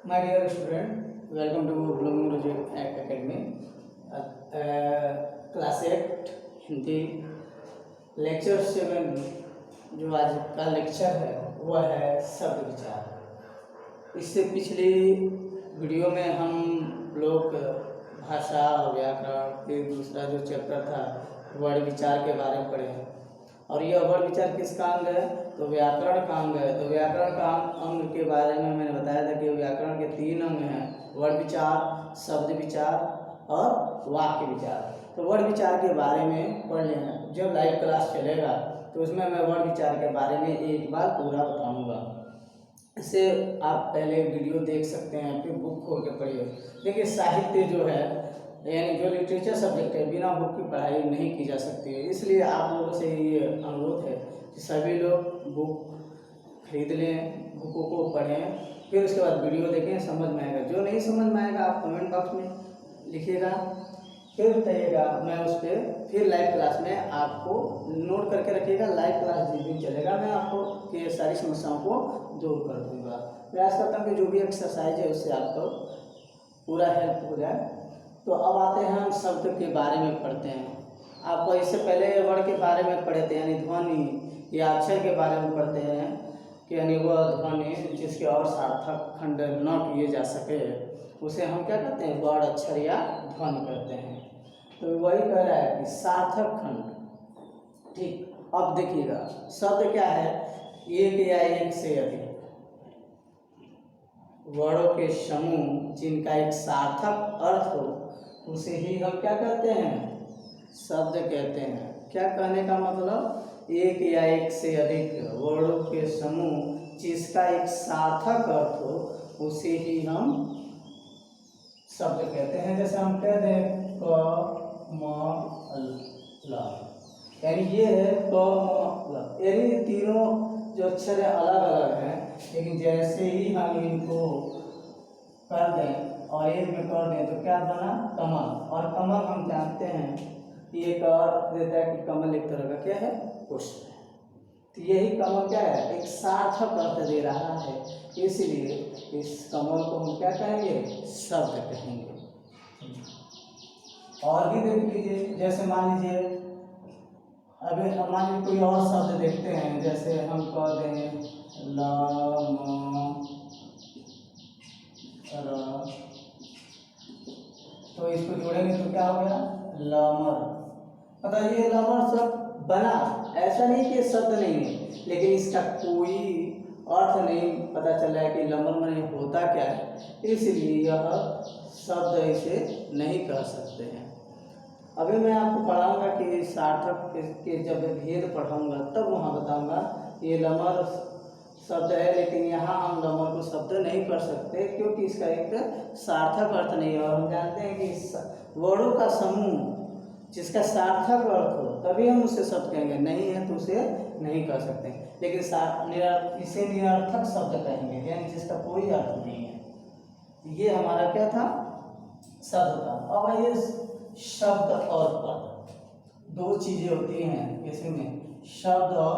My dear student, welcome to Blooming Project Academy. Class 8 Hindi lecture 7 जो आज का lecture है वह है शब्द विचार। इससे पिछली वीडियो में हम लोग भाषा और व्याकरण फिर दूसरा जो चैप्टर था वर्ण विचार के बारे में पढ़े हैं। और यह वर्ण विचार किसका अंग है? तो व्याकरण का अंग है। तो व्याकरण का अंग के बारे में मैंने बताया था कि व्याकरण के 3 अंग हैं: वर्ण विचार, शब्द विचार और वाक्य विचार। तो वर्ण विचार के बारे में पढ़ लेना। जब लाइव क्लास चलेगा तो उसमें मैं वर्ण विचार के बारे में एक बार पूरा बताऊंगा। इससे आप पहले वीडियो देख सकते हैं, फिर बुक खोल के पढ़िए। देखिए, साहित्य जो है यानी जो लिटरेचर सब्जेक्ट है बिना बुक की पढ़ाई नहीं की जा सकती है। इसलिए आप लोगों से ये अनुरोध है कि सभी लोग बुक खरीद लें, बुकों को पढ़ें, फिर उसके बाद वीडियो देखें, समझ में आएगा। जो नहीं समझ में आएगा आप कमेंट बॉक्स में लिखिएगा, फिर बताइएगा, मैं उस पर फिर लाइव क्लास में आपको नोट करके रखिएगा। लाइव क्लास जिस दिन चलेगा मैं आपको ये सारी समस्याओं को दूर कर दूँगा। प्रयास करता हूँ कि जो भी एक्सरसाइज है उससे आपको पूरा हेल्प हो जाए। तो अब आते हैं हम शब्द के बारे में पढ़ते हैं। आपको इससे पहले वर्ण के बारे में पढ़े थे, यानी ध्वनि या अक्षर के बारे में पढ़ते हैं कि यानी वह ध्वनि जिसके और सार्थक खंड न किए जा सके उसे हम क्या कहते हैं? वर्ण, अक्षर या ध्वनि कहते हैं। तो वही कह रहा है कि सार्थक खंड। ठीक, अब देखिएगा शब्द क्या है? एक या एक से अधिक वर्णों के समूह जिनका एक सार्थक अर्थ हो उसे ही हम क्या कहते हैं? शब्द कहते हैं। क्या कहने का मतलब? एक या एक से अधिक वर्णों के समूह जिसका एक सार्थक अर्थ हो उसे ही हम शब्द कहते हैं। जैसे हम कहते हैं क म ल, यानी ये है क म ल, यानी तीनों जो अक्षर है अलग अलग हैं, लेकिन जैसे ही हम इनको कर दें और एक में कर दें तो क्या बना? कमल। और कमल हम जानते हैं कि एक और देता है कि कमल एक तरह का क्या है? पुष्प है। तो यही कमल क्या है? एक सार्थक अर्थ दे रहा है, इसलिए इस कमल को हम क्या कहेंगे? शब्द कहेंगे। और भी देख लीजिए, जैसे मान लीजिए अभी मान लीजिए कोई और शब्द देखते हैं, जैसे हम कह दें ल म र, तो इसको जोड़ेंगे तो क्या हो गया? लमर। मतलब ये लमर शब्द बना, ऐसा नहीं कि शब्द नहीं है, लेकिन इसका कोई अर्थ नहीं पता चल रहा है कि लमर माने होता क्या है, इसलिए यह शब्द इसे नहीं कह सकते हैं। अभी मैं आपको पढ़ाऊंगा कि सार्थक के जब भेद पढ़ाऊंगा तब वहाँ बताऊंगा ये लमर शब्द है, लेकिन यहाँ हम लमर को शब्द नहीं कर सकते क्योंकि इसका एक सार्थक अर्थ नहीं है। और हम जानते हैं कि वर्णों का समूह जिसका सार्थक अर्थ हो तभी हम उसे शब्द कहेंगे, नहीं है तो उसे नहीं कर सकते। लेकिन इसे निरर्थक शब्द कहेंगे, यानी जिसका कोई अर्थ नहीं है। ये हमारा क्या था? शब्द था। अब आइए शब्द और पद, दो चीजें होती हैं इसमें, शब्द और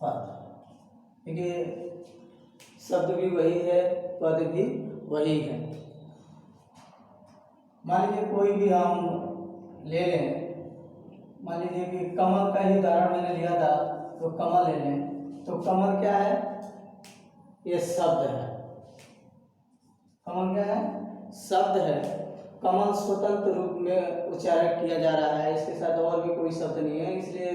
पद। देखिए, शब्द भी वही है, पद भी वही है। मान लीजिए कोई भी हम ले लें, मान लीजिए कि कमल का ही उदाहरण मैंने लिया था, तो कमल ले लें। तो कमल क्या है? ये शब्द है। कमल क्या है? शब्द है। कमल स्वतंत्र रूप में उच्चारण किया जा रहा है, इसके साथ और भी कोई शब्द नहीं है, इसलिए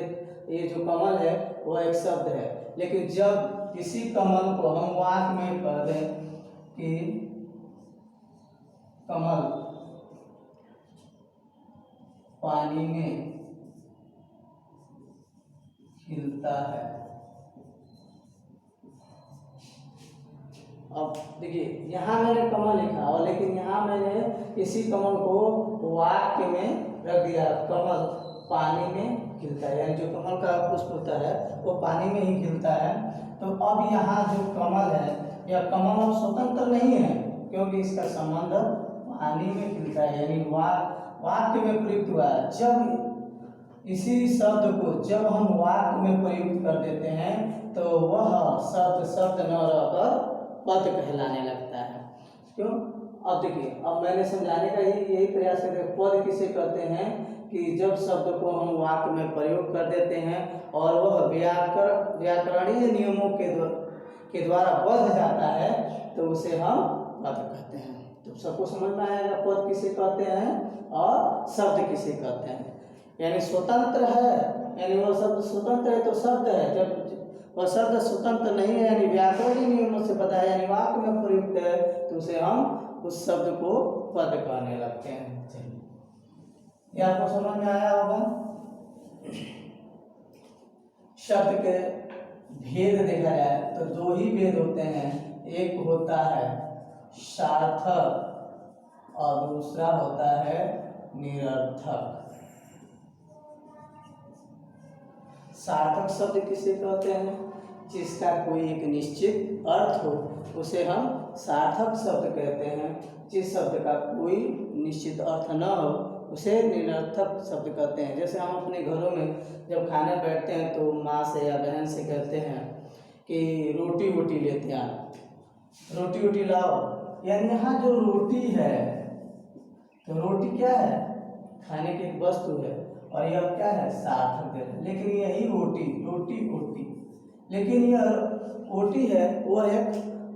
ये जो कमल है वह एक शब्द है। लेकिन जब किसी कमल को हम वाक्य में कह दें कि कमल पानी में खिलता है। अब देखिए, यहाँ मैंने कमल लिखा और लेकिन यहाँ मैंने इसी कमल को वाक्य में रख दिया, कमल पानी में खिलता है, यानी जो कमल का पुष्प होता है वो पानी में ही खिलता है। तो अब यहाँ जो कमल है, यह कमल अब स्वतंत्र नहीं है क्योंकि इसका संबंध पानी में खिलता है, यानी वाक्य में प्रयुक्त हुआ है। जब इसी शब्द को जब हम वाक्य में प्रयुक्त कर देते हैं तो वह शब्द न रहकर पद कहलाने लगता है। क्यों? अब देखिए, अब मैंने समझाने का यही प्रयास करते हैं। पद किसे कहते हैं कि जब शब्द को हम वाक्य में प्रयोग कर देते हैं और वह व्याकरणीय नियमों के द्वारा बध जाता है तो उसे हम पद कहते हैं। तो सबको समझ में आएगा पद किसे कहते हैं और शब्द किसे कहते हैं। यानी स्वतंत्र है, यानी वह शब्द स्वतंत्र है तो शब्द है। जब वह शब्द स्वतंत्र नहीं है यानी व्याकरणीय नियमों से बता है यानी वाक्य में प्रयुक्त है तो उसे हम उस शब्द को पद कहने लगते हैं। चलिए, ये आपको समझ में आया होगा। शब्द के भेद देखा जाए तो दो ही भेद होते हैं, एक होता है सार्थक और दूसरा होता है निरर्थक। सार्थक शब्द किसे कहते हैं? जिसका कोई एक निश्चित अर्थ हो उसे हम सार्थक शब्द कहते हैं। जिस शब्द का कोई निश्चित अर्थ न हो उसे निरर्थक शब्द कहते हैं। जैसे हम अपने घरों में जब खाने बैठते हैं तो माँ से या बहन से कहते हैं कि रोटी वोटी लेते हैं, रोटी वोटी लाओ। यानी यहाँ जो रोटी है तो रोटी क्या है? खाने की एक वस्तु है और यह क्या है? सार्थक है। लेकिन यही रोटी लेकिन यह ओटी है वह एक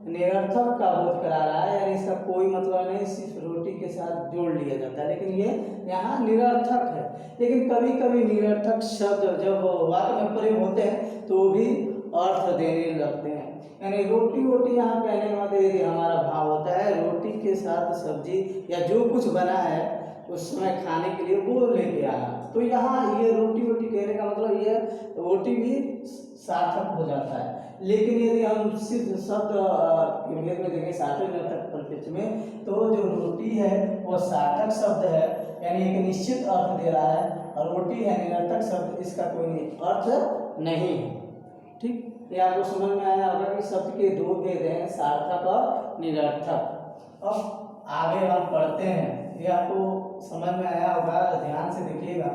निरर्थक का बोध करा रहा है। यानी इसका कोई मतलब नहीं, सिर्फ रोटी के साथ जोड़ लिया जाता है, लेकिन ये यहाँ निरर्थक है। लेकिन कभी कभी निरर्थक शब्द जब वाक्य में प्रयोग होते हैं तो भी अर्थ देने लगते हैं। यानी रोटी वोटी यहाँ कहने का मतलब यदि हमारा भाव होता है रोटी के साथ सब्जी या जो कुछ बना है उस समय खाने के लिए वो लेके आना, तो यहाँ ये रोटी वोटी कहने का मतलब ये रोटी भी सार्थक हो जाता है। लेकिन यदि हम सिर्फ शब्द भेद में देखें सार्थक निरर्थक परिप्रेक्ष्य में तो जो रोटी है वो सार्थक शब्द है यानी एक निश्चित अर्थ दे रहा है और रोटी है निरर्थक शब्द, इसका कोई अर्थ नहीं है। ठीक, ये आपको समझ में आया होगा कि शब्द के दो भेद हैं, सार्थक और निरर्थक। अब आगे हम पढ़ते हैं, ये आपको समझ में आया होगा, ध्यान से देखिएगा।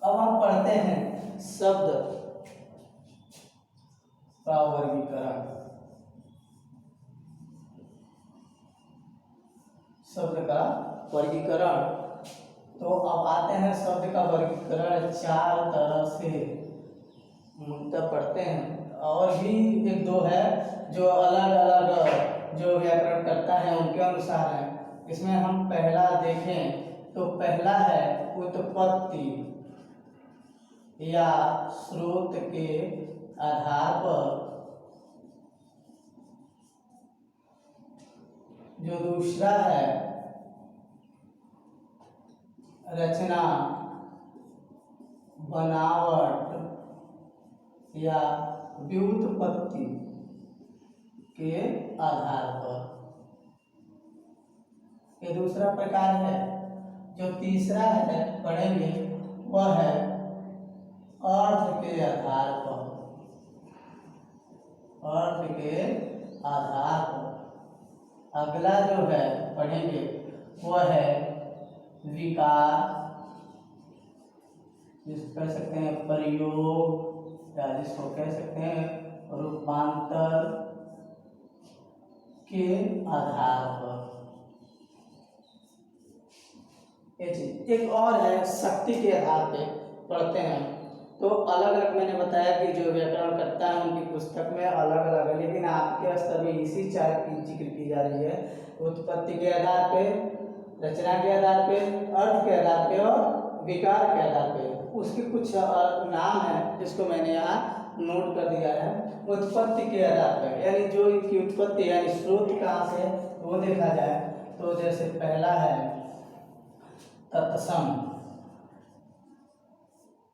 अब हम पढ़ते हैं शब्द का वर्गीकरण। शब्द का वर्गीकरण, तो अब आते हैं शब्द का वर्गीकरण चार तरह से मुद्दा पढ़ते हैं। और भी एक दो है जो अलग अलग जो व्याकरण करता है उनके अनुसार है। इसमें हम पहला देखें तो पहला है उत्पत्ति या स्रोत के आधार पर। जो दूसरा है रचना, बनावट या व्युत्पत्ति के आधार पर, ये दूसरा प्रकार है। जो तीसरा है पढ़ेंगे वह है अर्थ के आधार पर, अर्थ के आधार पर। अगला जो है पढ़ेंगे वह है विकार, जिसको कह सकते हैं प्रयोग या जिसको कह सकते हैं रूपांतर के आधार पर। एक और है शक्ति के आधार पे पढ़ते हैं। तो अलग अलग मैंने बताया कि जो व्याकरण करता है उनकी पुस्तक में अलग अलग है, लेकिन आपके स्तर में इसी चार की जिक्र की जा रही है। उत्पत्ति के आधार पे, रचना के आधार पे, अर्थ के आधार पे और विकार के आधार पे। उसके कुछ नाम है जिसको मैंने यहाँ नोट कर दिया है। उत्पत्ति के आधार पर यानी जो इनकी उत्पत्ति यानी स्रोत कहाँ से वो देखा जाए तो जैसे पहला है तत्सम,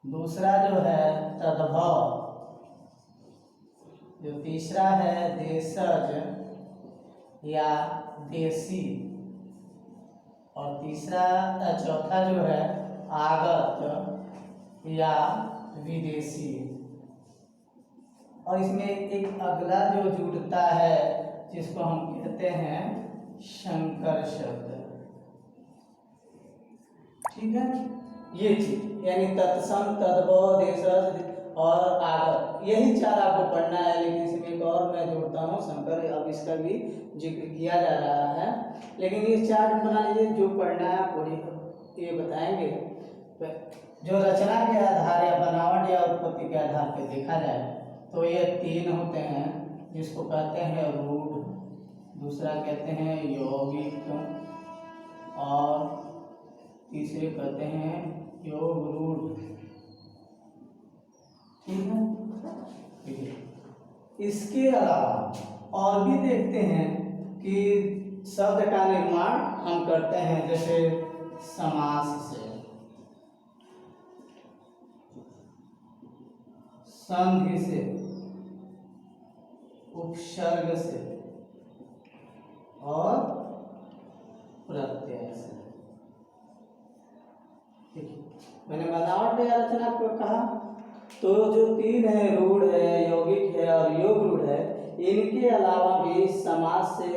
दूसरा जो है तद्भव, जो तीसरा है देशज या देशी, और चौथा जो है आगत या विदेशी। और इसमें एक अगला जो जुड़ता है जिसको हम कहते हैं संकर शब्द। ठीक है, ये चीज यानी तत्सम, तद्भव, देशज और आगत, यही 4 आपको पढ़ना है। लेकिन इसमें एक और मैं जोड़ता हूँ शंकर, अब इसका भी जिक्र किया जा रहा है। लेकिन ये चार्ट बना लीजिए, जो पढ़ना है पूरी ये बताएंगे। जो रचना के आधार या बनावट या उत्पत्ति के आधार पर देखा जाए तो ये 3 होते हैं, जिसको कहते हैं रूढ़, दूसरा कहते हैं यौगिक और तीसरे कहते हैं योग रूढ़। ठीक है। इसके अलावा और भी देखते हैं कि शब्द का निर्माण हम करते हैं, जैसे समास से, संधि से, उपसर्ग से और प्रत्यय से। मैंने बनावट या रचना को कहा, तो जो 3 है, रूढ़ है, यौगिक है और योग रूढ़ है, इनके अलावा भी समास से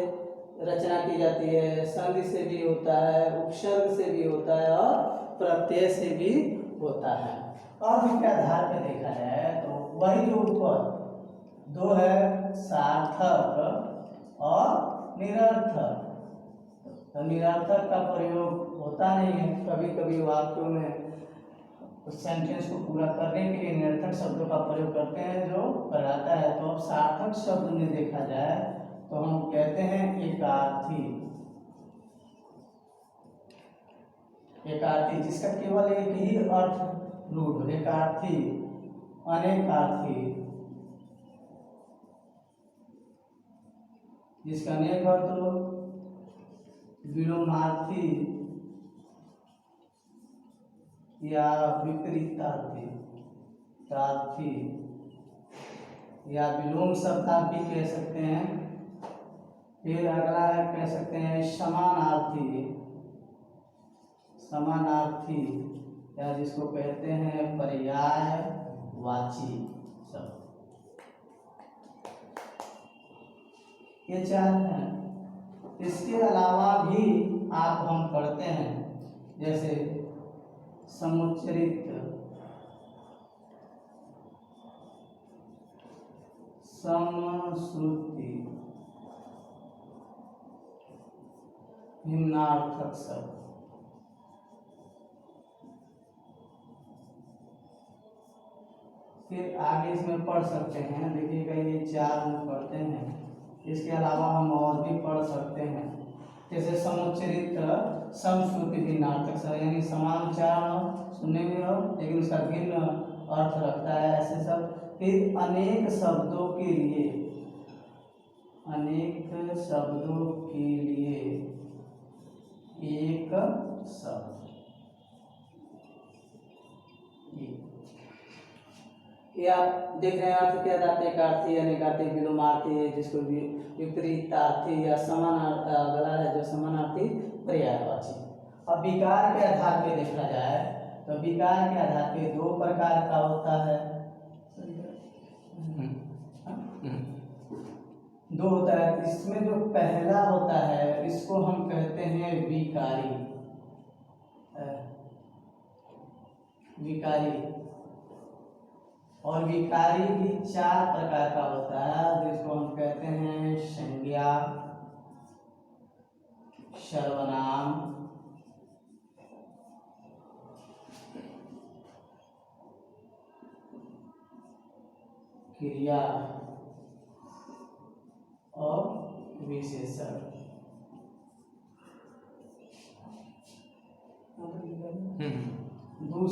रचना की जाती है, संधि से भी होता है, उपसर्ग से भी होता है और प्रत्यय से भी होता है। और इसके आधार पर देखा जाए तो वही जो ऊपर 2 है, सार्थक और निरर्थक। तो निरर्थक का प्रयोग होता नहीं है, कभी कभी वाक्यों में उस सेंटेंस को पूरा करने के लिए निरर्थक शब्दों का प्रयोग करते हैं जो कराता है। तो अब सार्थक शब्द में देखा जाए तो हम कहते हैं एकार्थी। एकार्थी जिसका केवल एक ही अर्थ रूढ़, एकार्थी, अनेकार्थी जिसका अनेक अर्थ हो, विलोमार्थी या विपरीतार्थी, तार्थी या विलोम शब्द आप भी कह सकते हैं। फिर अगला है, कह सकते हैं समानार्थी, समानार्थी या जिसको कहते हैं पर्यायवाची शब्द। ये 4 हैं। इसके अलावा भी आप हम पढ़ते हैं, जैसे समुच्चरित, समश्रुति, भिन्नार्थक शब्द। फिर आगे इसमें पढ़ सकते हैं, देखिएगा ये 4 हम पढ़ते हैं। इसके अलावा हम और भी पढ़ सकते हैं, जैसे समुच्चरित, समश्रुति, भिन्नार्थक शब्द, यानी समान उच्चारण सुनने में हो लेकिन उसका भिन्न अर्थ रखता है, ऐसे शब्द। फिर अनेक शब्दों के लिए, अनेक शब्दों के लिए एक शब्द, ये आप देख रहे हैं। अर्थ के आधार पर एकार्थी, अनेकार्थी, विलोमार्थी, जिसको विपरीतार्थी या अगला है जो समानार्थी, पर्यायवाची। अब विकार के आधार पे देखा जाए तो विकार के आधार पे 2 प्रकार का होता है, 2 होता है। इसमें जो पहला होता है इसको हम कहते हैं विकारी, विकारी। और विकारी भी 4 प्रकार का होता है, जिसको हम कहते हैं संज्ञा, सर्वनाम, क्रिया और विशेषण। दूसरा